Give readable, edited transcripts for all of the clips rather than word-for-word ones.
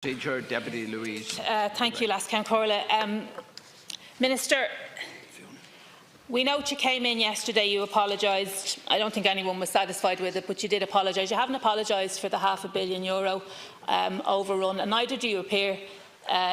Procedure, Deputy Louise. Thank you, Lascan Corla. Minister, we note you came in yesterday, you apologised. I don't think anyone was satisfied with it, but you did apologise. You haven't apologised for the €500 million overrun, and neither do you appear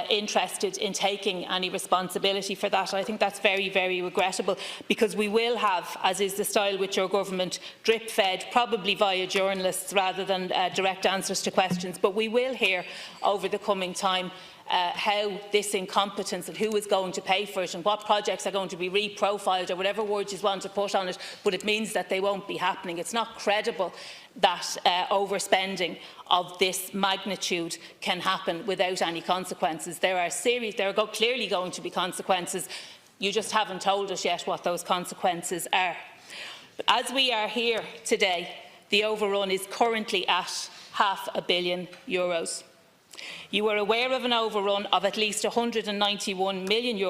interested in taking any responsibility for that. I think that's very, very regrettable, because we will have, as is the style with your government, drip-fed, probably via journalists rather than direct answers to questions, but we will hear over the coming time how this incompetence and who is going to pay for it and what projects are going to be reprofiled or whatever words you want to put on it, but it means that they won't be happening. It's not credible that overspending of this magnitude can happen without any consequences. There are clearly going to be consequences. You just haven't told us yet what those consequences are. But as we are here today, the overrun is currently at €500 million. You were aware of an overrun of at least €191 million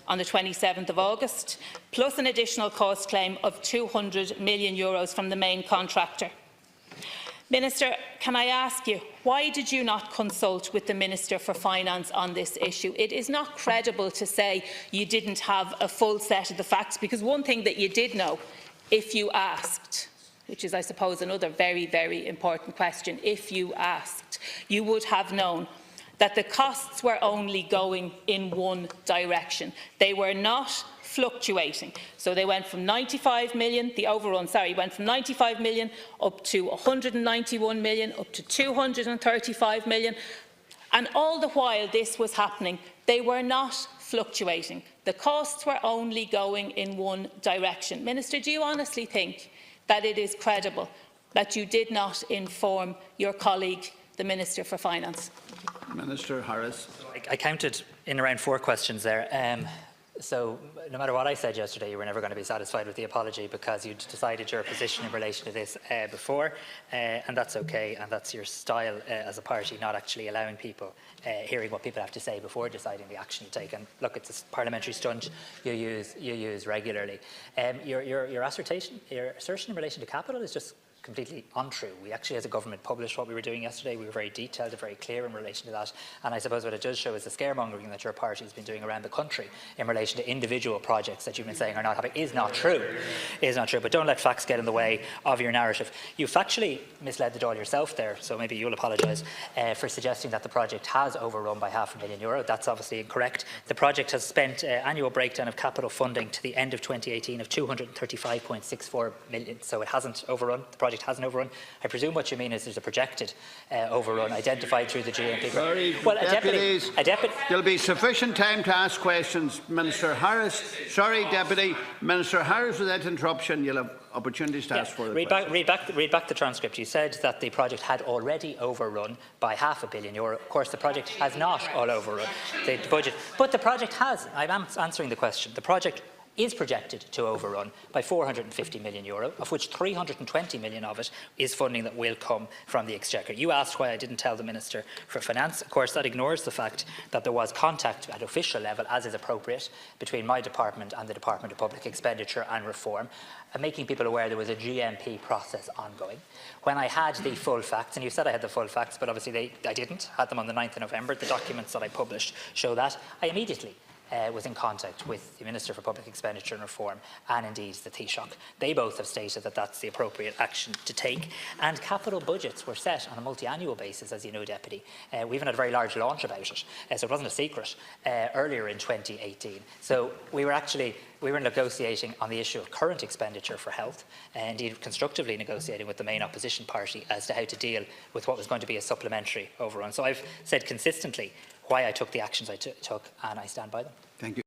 on the 27th of August, plus an additional cost claim of €200 million from the main contractor. Minister, can I ask you, why did you not consult with the Minister for Finance on this issue? It is not credible to say you didn't have a full set of the facts, because one thing that you did know, if you asked, which is, I suppose, another very, very important question, if you asked, you would have known that the costs were only going in one direction. They were not fluctuating. So they went from 95 million, the overrun, went from 95 million up to 191 million, up to 235 million. And all the while this was happening, they were not fluctuating. The costs were only going in one direction. Minister, do you honestly think that it is credible that you did not inform your colleague, the Minister for Finance? Minister Harris. I counted in around 4 questions there. So no matter what I said yesterday, you were never going to be satisfied with the apology, because you'd decided your position in relation to this before, and that's okay, and that's your style as a party, not actually allowing people hearing what people have to say before deciding the action you take. And look, it's a parliamentary stunt you use regularly. Your assertion in relation to capital is just completely untrue. We actually, as a government, published what we were doing yesterday. We were very detailed and very clear in relation to that. And I suppose what it does show is the scaremongering that your party has been doing around the country in relation to individual projects that you've been saying are not happening is not true. But don't let facts get in the way of your narrative. You've factually misled the Dáil yourself there, so maybe you'll apologise for suggesting that the project has overrun by €500 million. That's obviously incorrect. The project has spent annual breakdown of capital funding to the end of 2018 of €235.64 million, so it hasn't overrun. The project hasn't overrun. I presume what you mean is there's a projected overrun identified through the GMP. Sorry, well, deputies. There'll be sufficient time to ask questions. Minister Harris. Sorry, Deputy. Minister Harris, without interruption, you'll have opportunities to ask for the questions. Read back the transcript. You said that the project had already overrun by €500 million. Of course, the project has not all overrun the budget, but the project has. I am answering the question. The project is projected to overrun by €450 million, of which €320 million of it is funding that will come from the Exchequer. You asked why I didn't tell the Minister for Finance. Of course, that ignores the fact that there was contact at official level, as is appropriate, between my department and the Department of Public Expenditure and Reform, and making people aware there was a GMP process ongoing. When I had the full facts, and you said I had the full facts, but obviously I didn't, had them on the 9th of November, the documents that I published show that, I immediately was in contact with the Minister for Public Expenditure and Reform and indeed the Taoiseach. They both have stated that that's the appropriate action to take, and capital budgets were set on a multi-annual basis, as you know, Deputy. We even had a very large launch about it, so it wasn't a secret, earlier in 2018. So we were negotiating on the issue of current expenditure for health, and indeed constructively negotiating with the main opposition party as to how to deal with what was going to be a supplementary overrun. So I've said consistently why I took the actions I took, and I stand by them. Thank you.